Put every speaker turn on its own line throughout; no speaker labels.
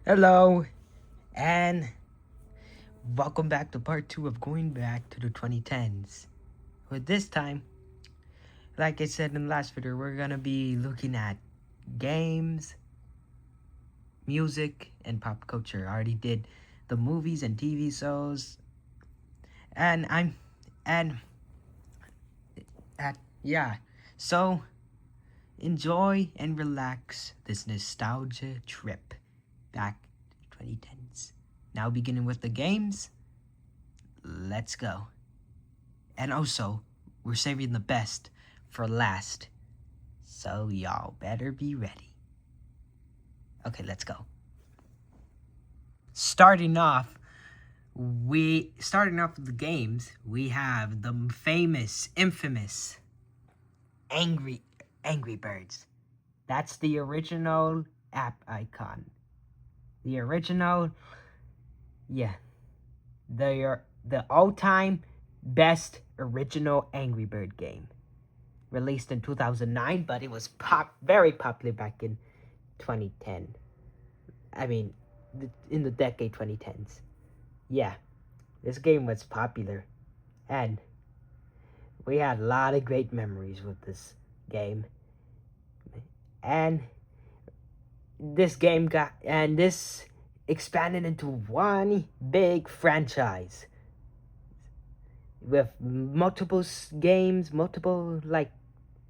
Hello, and welcome back to part 2 of going back to the 2010s. With this time, like I said in the last video, we're gonna be looking at games, music, and pop culture. I already did the movies and TV shows, and and yeah. So, enjoy and relax this nostalgia trip back to 2010s. Now, beginning with the games, let's go. And also, we're saving the best for last. So y'all better be ready. Okay, let's go. Starting off with the games, we have the famous, infamous Angry Birds. That's the original app icon. The original, yeah. The all-time best original Angry Bird game. Released in 2009, but it was very popular back in 2010. I mean, in the decade 2010s. Yeah, this game was popular, and we had a lot of great memories with this game. And this expanded into one big franchise with multiple games, multiple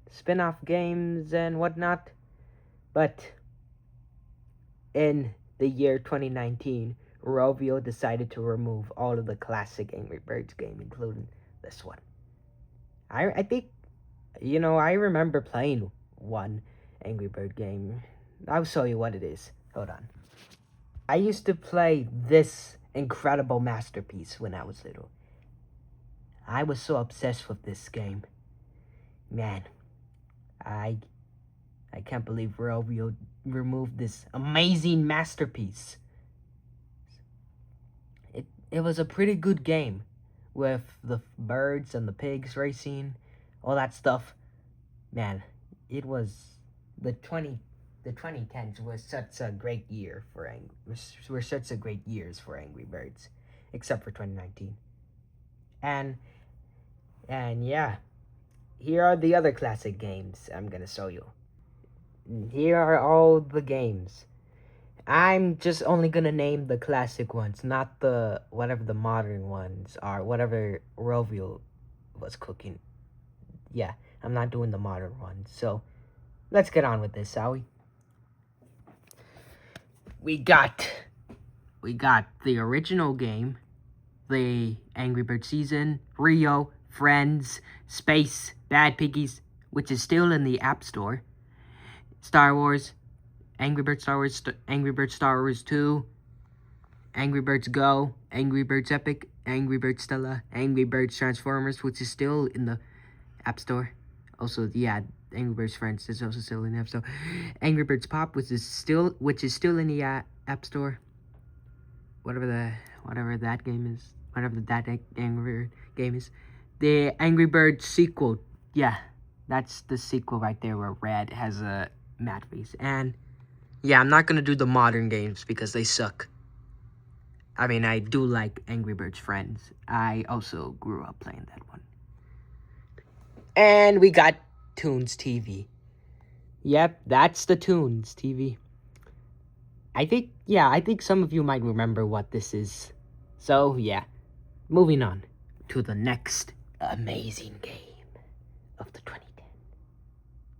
spin-off games and whatnot. But in the year 2019, Rovio decided to remove all of the classic Angry Birds game, including this one. I think, I remember playing one Angry Bird game. I'll show you what it is. Hold on. I used to play this incredible masterpiece when I was little. I was so obsessed with this game. Man, I can't believe Rovio removed this amazing masterpiece. It was a pretty good game with the birds and the pigs racing, all that stuff. Man, it was the 2010s was such a great year for were such a great years for Angry Birds, except for 2019. And yeah, here are the other classic games I'm gonna show you. Here are all the games. I'm just only gonna name the classic ones, not the whatever the modern ones are, whatever Rovio was cooking. Yeah, I'm not doing the modern ones. So let's get on with this, shall we? We got the original game, the Angry Bird season, Rio, Friends, Space, Bad Piggies, which is still in the App Store. Star Wars, Angry Birds Star Wars, Angry Birds Star Wars 2, Angry Birds Go, Angry Birds Epic, Angry Birds Stella, Angry Birds Transformers, which is still in the App Store. Also, yeah, Angry Birds Friends is also still in the App Store. Angry Birds Pop, which is still in the App Store. Whatever that game is, whatever that Angry Bird game is. The Angry Birds sequel, yeah, that's the sequel right there where Red has a mad face. And yeah, I'm not gonna do the modern games because they suck. I mean, I do like Angry Birds Friends. I also grew up playing that one. And we got Toons TV. Yep, that's the Toons TV. I think some of you might remember what this is. So, yeah. Moving on to the next amazing game of the 2010s.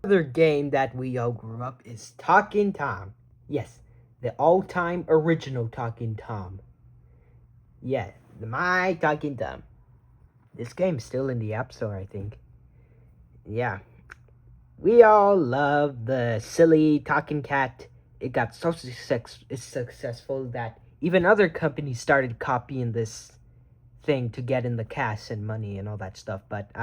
Another game that we all grew up is Talking Tom. Yes, the all-time original Talking Tom. Yeah, my Talking Tom. This game's still in the App Store, I think. Yeah. We all love the silly talking cat. It got so successful that even other companies started copying this thing to get in the cash and money and all that stuff. But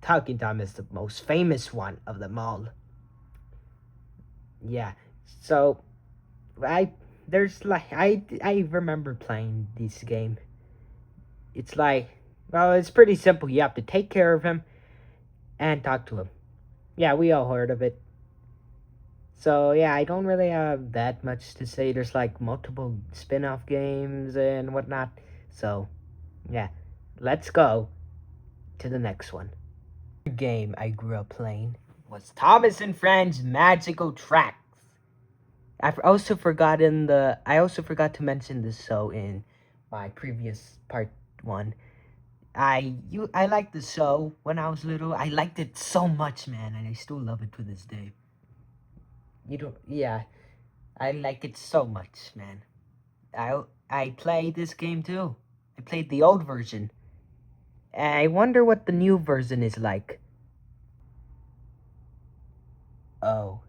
Talking Tom is the most famous one of them all. Yeah. So I remember playing this game. It's it's pretty simple. You have to take care of him and talk to him. Yeah, we all heard of it. So yeah, I don't really have that much to say. There's like multiple spin-off games and whatnot. So yeah, let's go to the next one. The game I grew up playing was Thomas and Friends Magical Tracks. I also forgot to mention this show in my previous part one. I liked the show when I was little. I liked it so much, man, and I still love it to this day. You don't, yeah, I like it so much, man. I played this game too. I played the old version. I wonder what the new version is like. Oh.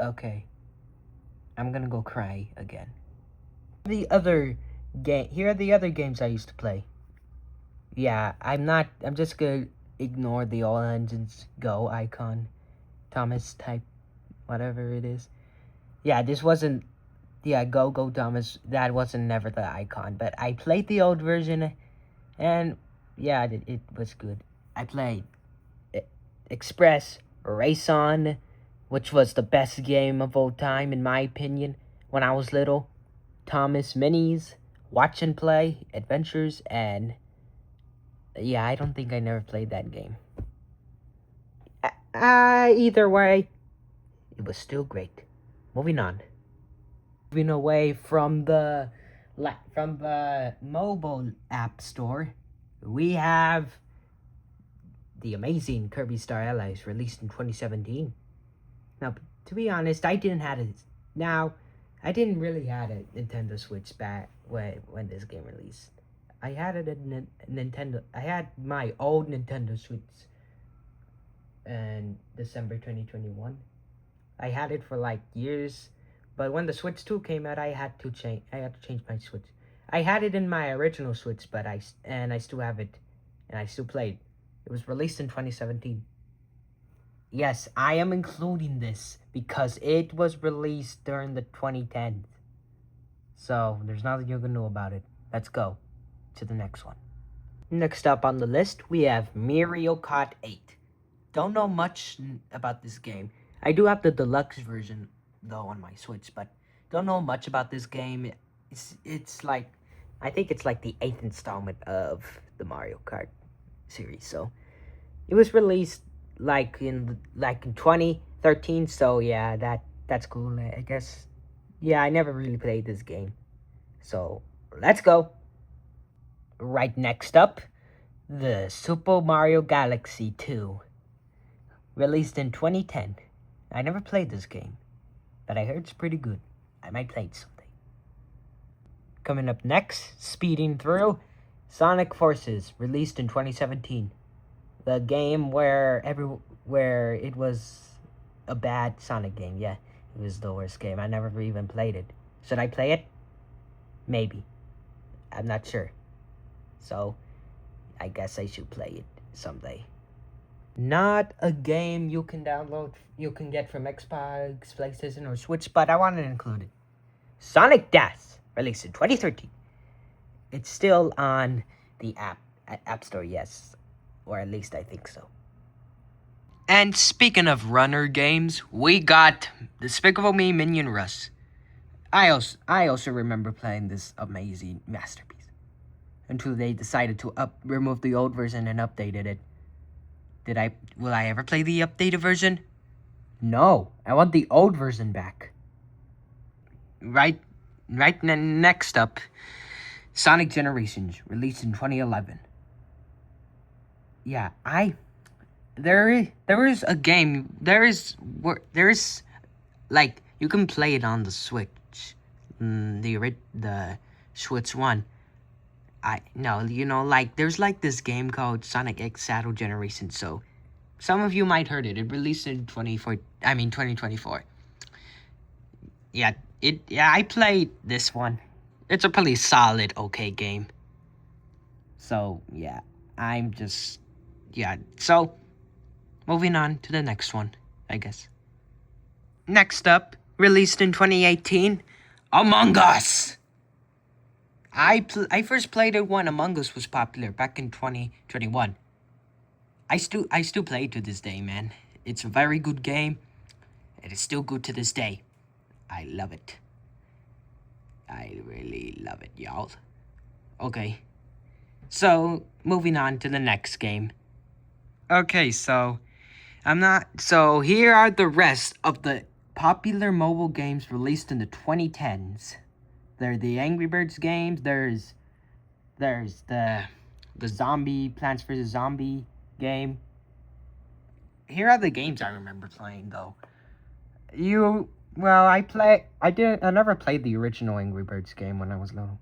Okay. I'm gonna go cry again. Here are the other games I used to play. Yeah, I'm just gonna ignore the All Engines Go icon. Thomas type, whatever it is. Yeah, this wasn't, yeah, Go Thomas, that wasn't never the icon. But I played the old version, and yeah, it was good. I played Express Race On, which was the best game of all time, in my opinion, when I was little. Thomas Minis, Watch and Play, Adventures, and yeah, I don't think I never played that game. Either way, it was still great. Moving on. Moving away from the mobile app store, we have the amazing Kirby Star Allies, released in 2017. Now, to be honest, I didn't have it. Now, I didn't really have a Nintendo Switch back when this game released. I had it at Nintendo. I had my old Nintendo Switch in December 2021. I had it for like years, but when the Switch 2 came out, I had to change my Switch. I had it in my original Switch, but I still have it, and I still played. It was released in 2017. Yes, I am including this because it was released during the 2010s. So there's nothing you can know about it. Let's go to the next one. Next up on the list, we have Mario Kart 8. Don't know much about this game. I do have the deluxe version though on my Switch, but don't know much about this game. It's like, I think it's like the 8th installment of the Mario Kart series. So it was released like in 2013. So yeah, that's cool, I guess. Yeah, I never really played this game. So let's go. Right next up, the Super Mario Galaxy 2, released in 2010. I never played this game, but I heard it's pretty good. I might play it someday. Coming up next, speeding through, Sonic Forces, released in 2017. The game where it was a bad Sonic game. Yeah, it was the worst game. I never even played it. Should I play it? Maybe. I'm not sure. So, I guess I should play it someday. Not a game you can get from Xbox, PlayStation, or Switch, but I wanted to include it. Sonic Dash, released in 2013. It's still on the App Store, yes. Or at least I think so. And speaking of runner games, we got Despicable Me Minion Rush. I also remember playing this amazing masterpiece until they decided to remove the old version and updated it. Will I ever play the updated version? No, I want the old version back. Next up, Sonic Generations, released in 2011. Yeah, there is a game. There is like, you can play it on the Switch, the Switch One. There's like this game called Sonic X Shadow Generation. So some of you might heard it. It released in 2024. Yeah, I played this one. It's a pretty solid, okay game. So yeah, so moving on to the next one, I guess. Next up, released in 2018, Among Us. I first played it when Among Us was popular back in 2021. I still play it to this day, man. It's a very good game. It is still good to this day. I love it. I really love it, y'all. Okay. So, moving on to the next game. Okay, so here are the rest of the popular mobile games released in the 2010s. They're the Angry Birds games. There's the zombie Plants vs. Zombie game. Here are the games I remember playing though. I never played the original Angry Birds game when I was little.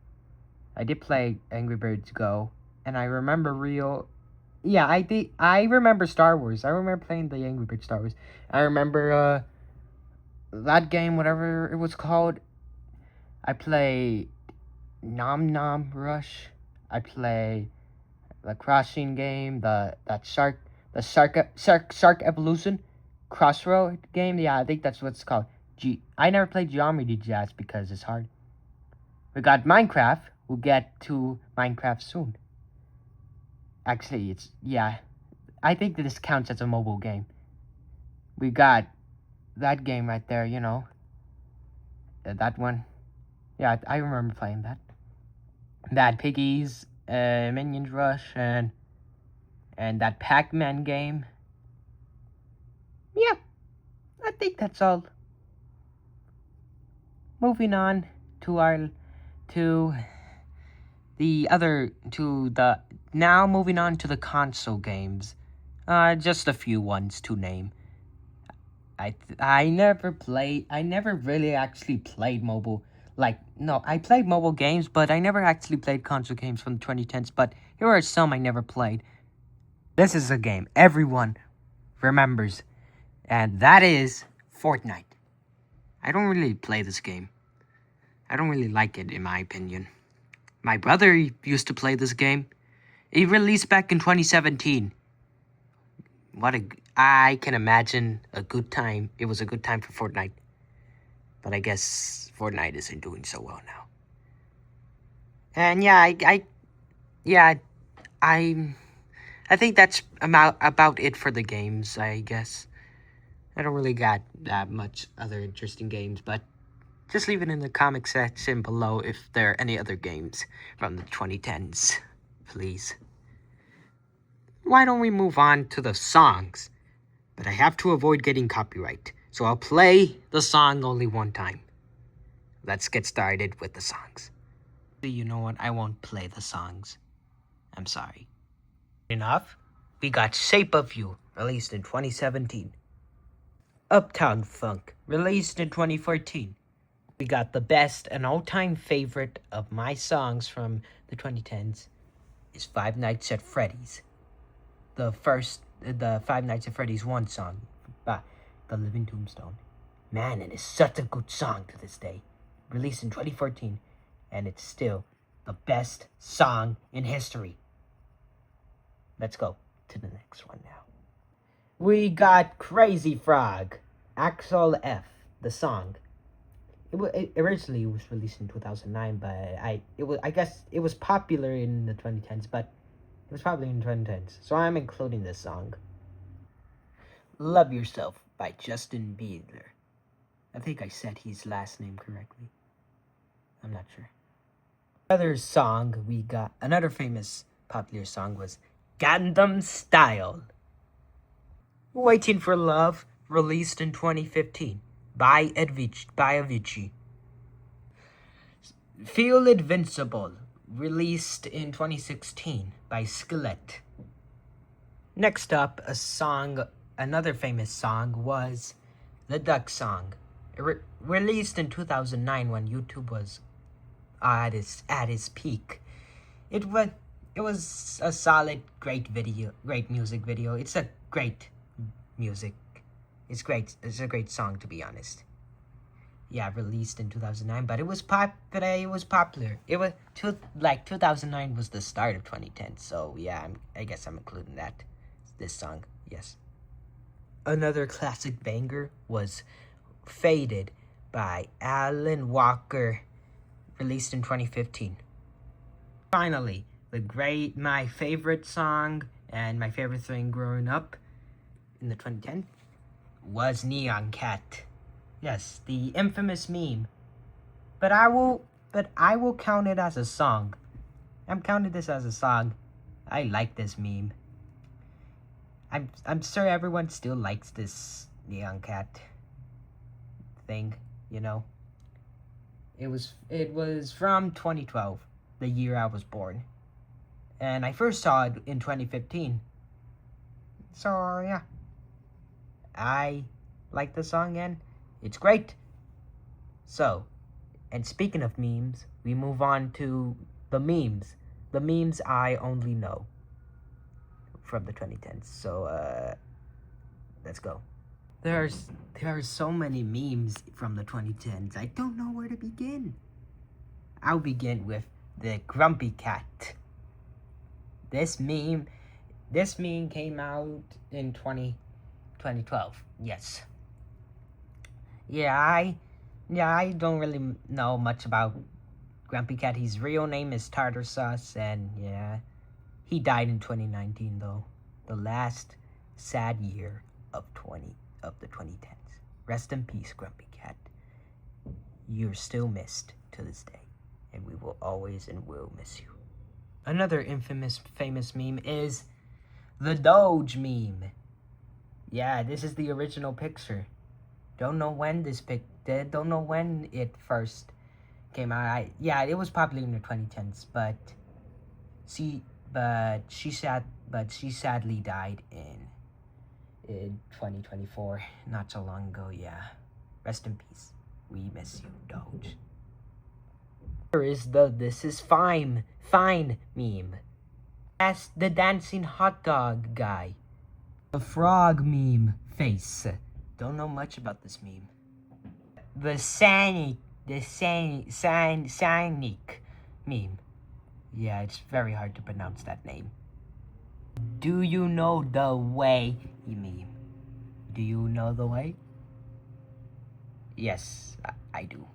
I did play Angry Birds Go, and I remember I remember Star Wars. I remember playing the Angry Birds Star Wars. I remember that game, whatever it was called. I played Nom Nom Rush. I play the Crossing game, the Shark Evolution Crossroad game. Yeah, I think that's what it's called. I never played Geometry Jazz because it's hard. We got Minecraft. We'll get to Minecraft soon. Actually, I think that this counts as a mobile game. We got that game right there, you know. That one. Yeah, I remember playing that. Bad Piggies, Minions Rush, and that Pac-Man game. Yeah, I think that's all. Moving on to moving on to the console games. Just a few ones to name. I never really actually played mobile. I played mobile games, but I never actually played console games from the 2010s. But here are some I never played. This is a game everyone remembers, and that is Fortnite. I don't really play this game. I don't really like it, in my opinion. My brother used to play this game. It released back in 2017. I can imagine a good time. It was a good time for Fortnite. But I guess Fortnite isn't doing so well now. And I think that's about it for the games, I guess. I don't really got that much other interesting games, but just leave it in the comment section below if there are any other games from the 2010s, please. Why don't we move on to the songs? But I have to avoid getting copyright, so I'll play the song only one time. Let's get started with the songs. You know what? I won't play the songs. I'm sorry. Enough? We got Shape of You, released in 2017. Uptown Funk, released in 2014. We got the best and all-time favorite of my songs from the 2010s is Five Nights at Freddy's. The Five Nights at Freddy's 1 song by The Living Tombstone. Man, it is such a good song to this day. Released in 2014, and it's still the best song in history. Let's go to the next one now. We got Crazy Frog, Axel F, the song. Originally it was released in 2009, but I guess it was popular in the 2010s, but it was probably in the 2010s, so I'm including this song. Love Yourself by Justin Bieber. I think I said his last name correctly. I'm not sure. Another famous popular song was Gangnam Style. Waiting for Love, released in 2015 by Avicii. Feel Invincible, released in 2016 by Skillet. Next up, another famous song was the Duck Song, released in 2009 when YouTube was at its peak. It was a solid, great music video. It's a great music. It's great. It's a great song, to be honest. Yeah, released in 2009, but it was popular. 2009 was the start of 2010, so yeah, I guess I'm including this song. Yes. Another classic banger was Faded by Alan Walker, released in 2015. Finally, my favorite song And my favorite thing growing up in the 2010s was Neon Cat. Yes, the infamous meme. But I will count it as a song. I'm counting this as a song. I like this meme. I'm sure everyone still likes this Neon Cat thing, you know. It was from 2012, the year I was born. And I first saw it in 2015. So yeah. I like the song and it's great. So, and speaking of memes, we move on to the memes. The memes I only know from the 2010s. So, let's go. There are so many memes from the 2010s. I don't know where to begin. I'll begin with the Grumpy Cat. This meme came out in 2012. Yes. Yeah, I don't really know much about Grumpy Cat. His real name is Tartar Sauce, and yeah, he died in 2019 though. The last sad year of the 2010s. Rest in peace, Grumpy Cat. You're still missed to this day, and we will always and will miss you. Another famous meme is the Doge meme. Yeah, this is the original picture. Don't know when don't know when it first came out. Yeah, it was popular in the 2010s, but she sadly died in 2024, not so long ago. Yeah, rest in peace. We miss you, Doge. Here is the "This is fine" meme. That's the dancing hot dog guy. The frog meme face. Don't know much about this meme. The Sanic meme. Yeah, it's very hard to pronounce that name. Do you know the way meme? Do you know the way? Yes, I do.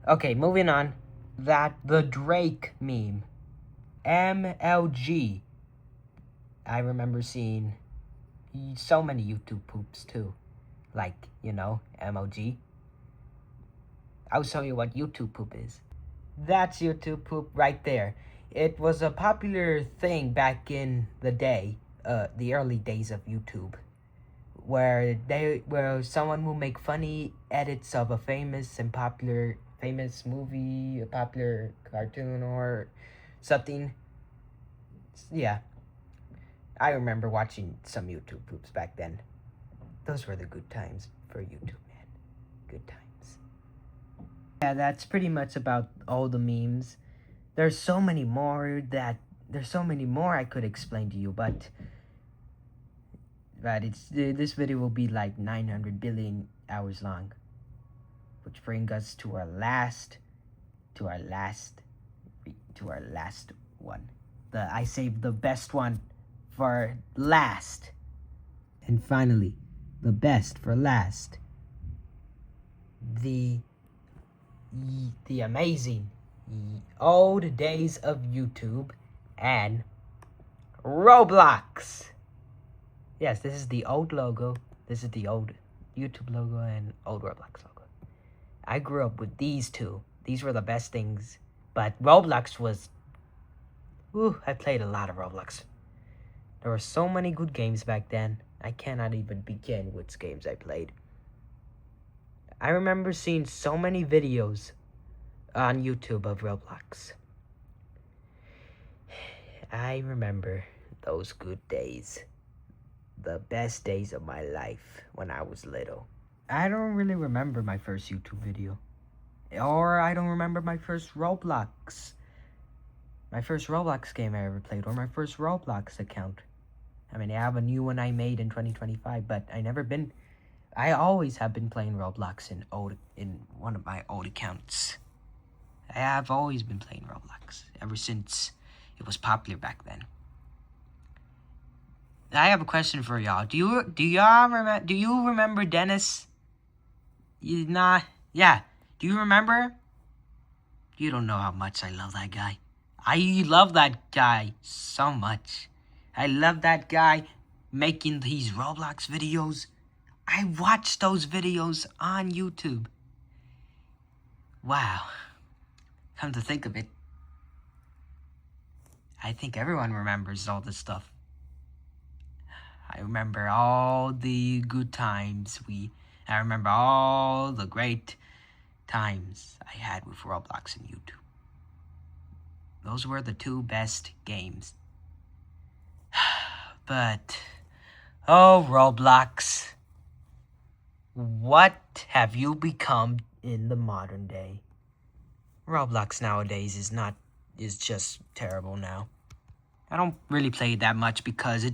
Okay, moving on. The Drake meme. MLG. I remember seeing so many YouTube poops too. Like, you know, MLG. I'll show you what YouTube poop is. That's YouTube poop right there. It was a popular thing back in the day, the early days of YouTube, where someone will make funny edits of a famous movie, a popular cartoon or something. Yeah. I remember watching some YouTube poops back then. Those were the good times for YouTube, man. Good times. Yeah, that's pretty much about all the memes. There's so many more I could explain to you, but this video will be like 900 billion hours long, which brings us to our last one. I saved the best one for last. And finally, the best for last. The amazing old days of YouTube and Roblox. Yes, this is the old logo. This is the old YouTube logo and old Roblox logo. I grew up with these two. These were the best things. But Roblox was... I played a lot of Roblox. There were so many good games back then. I cannot even begin which games I played. I remember seeing so many videos on YouTube of Roblox. I remember those good days. The best days of my life when I was little. I don't really remember my first YouTube video. Or I don't remember my first Roblox. My first Roblox game I ever played, or my first Roblox account. I mean, I have a new one I made in 2025, but I always have been playing Roblox in one of my old accounts. I have always been playing Roblox ever since it was popular back then. I have a question for y'all. Do you remember Dennis? Yeah. Do you remember? You don't know how much I love that guy. I love that guy so much. I love that guy making these Roblox videos. I watch those videos on YouTube. Wow. Come to think of it, I think everyone remembers all this stuff. I remember all the good times I remember all the great times I had with Roblox and YouTube. Those were the two best games. But, oh Roblox, what have you become in the modern day? Roblox nowadays is just terrible now. I don't really play it that much because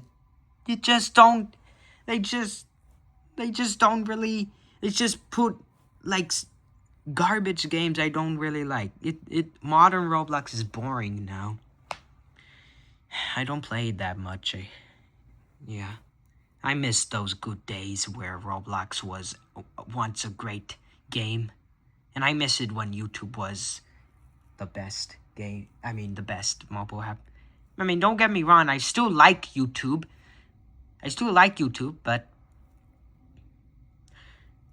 they just don't really, it's just put like garbage games I don't really like. Modern Roblox is boring now. I don't play it that much. Yeah. I miss those good days where Roblox was once a great game. And I miss it when YouTube was the best game. I mean, the best mobile app. I mean, don't get me wrong. I still like YouTube. But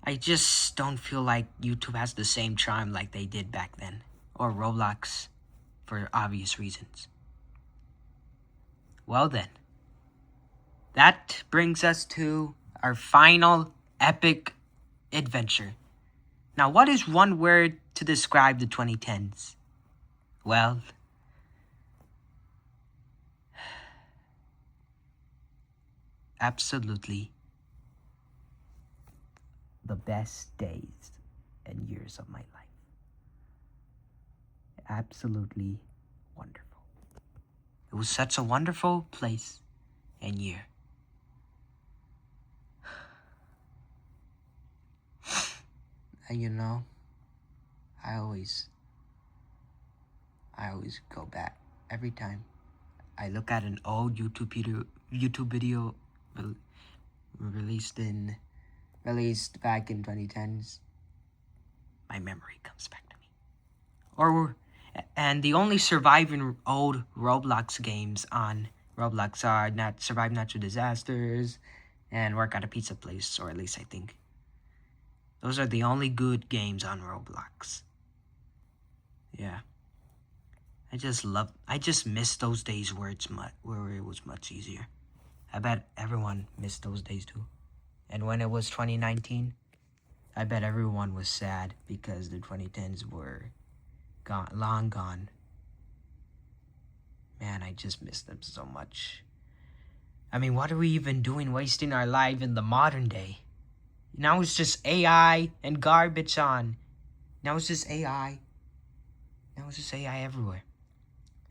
I just don't feel like YouTube has the same charm like they did back then. Or Roblox, for obvious reasons. Well then, that brings us to our final epic adventure. Now, what is one word to describe the 2010s? Well, absolutely the best days and years of my life. Absolutely wonderful. It was such a wonderful place and year. And you know, I always go back every time I look at an old YouTube video released back in 2010s. My memory comes back to me. And the only surviving old Roblox games on Roblox are Survive Natural Disasters and Work at a Pizza Place, or at least I think. Those are the only good games on Roblox. Yeah. I just miss those days where it was much easier. I bet everyone missed those days too. And when it was 2019, I bet everyone was sad because the 2010s were long gone. Man, I just miss them so much. I mean, what are we even doing wasting our life in the modern day? Now it's just AI and garbage on. Now it's just AI everywhere.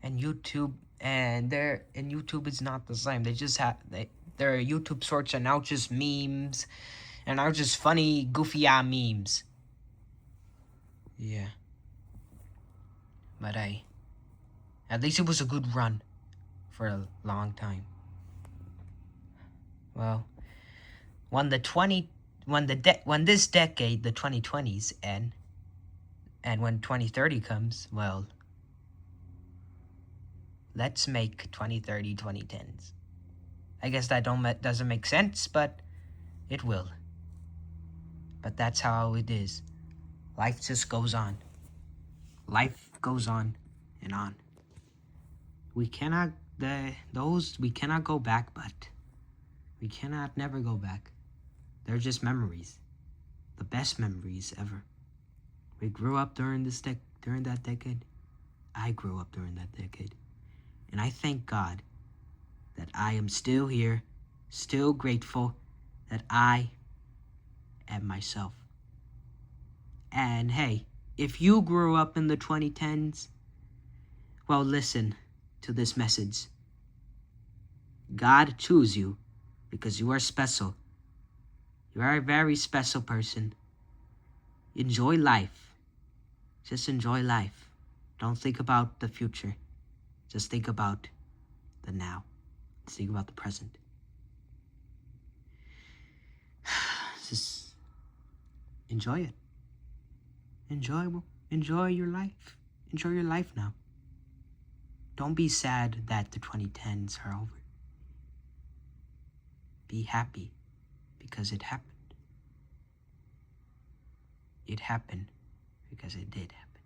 And YouTube is not the same. They just have their YouTube shorts are now just memes and are just funny, goofy memes. Yeah. But at least it was a good run for a long time. Well, when this decade, the 2020s, end, and when 2030 comes, well, let's make 2030 2010s. I guess that doesn't make sense, but it will. But that's how it is. Life just goes on. Life goes on and on. We cannot go back, but we cannot never go back. They're just memories. The best memories ever. We grew up during that decade. I grew up during that decade. And I thank God that I am still here, still grateful that I am myself. And hey, if you grew up in the 2010s, well, listen to this message. God chose you because you are special. You are a very special person. Enjoy life. Just enjoy life. Don't think about the future. Just think about the now. Just think about the present. Just enjoy it. Enjoy your life. Enjoy your life now. Don't be sad that the 2010s are over. be happy because it happened. It happened because it did happen.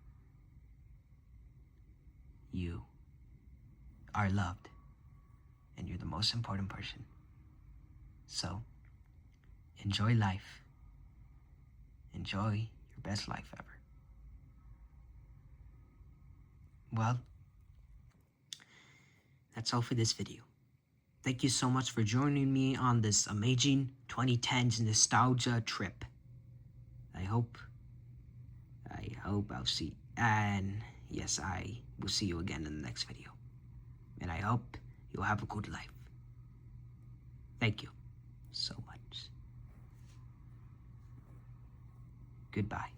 You are loved, and you're the most important person. So, enjoy life. Enjoy your best life ever. Well, that's all for this video. Thank you so much for joining me on this amazing 2010s nostalgia trip. I hope I'll see, and yes, I will see you again in the next video. And I hope you'll have a good life. Thank you so much. Goodbye.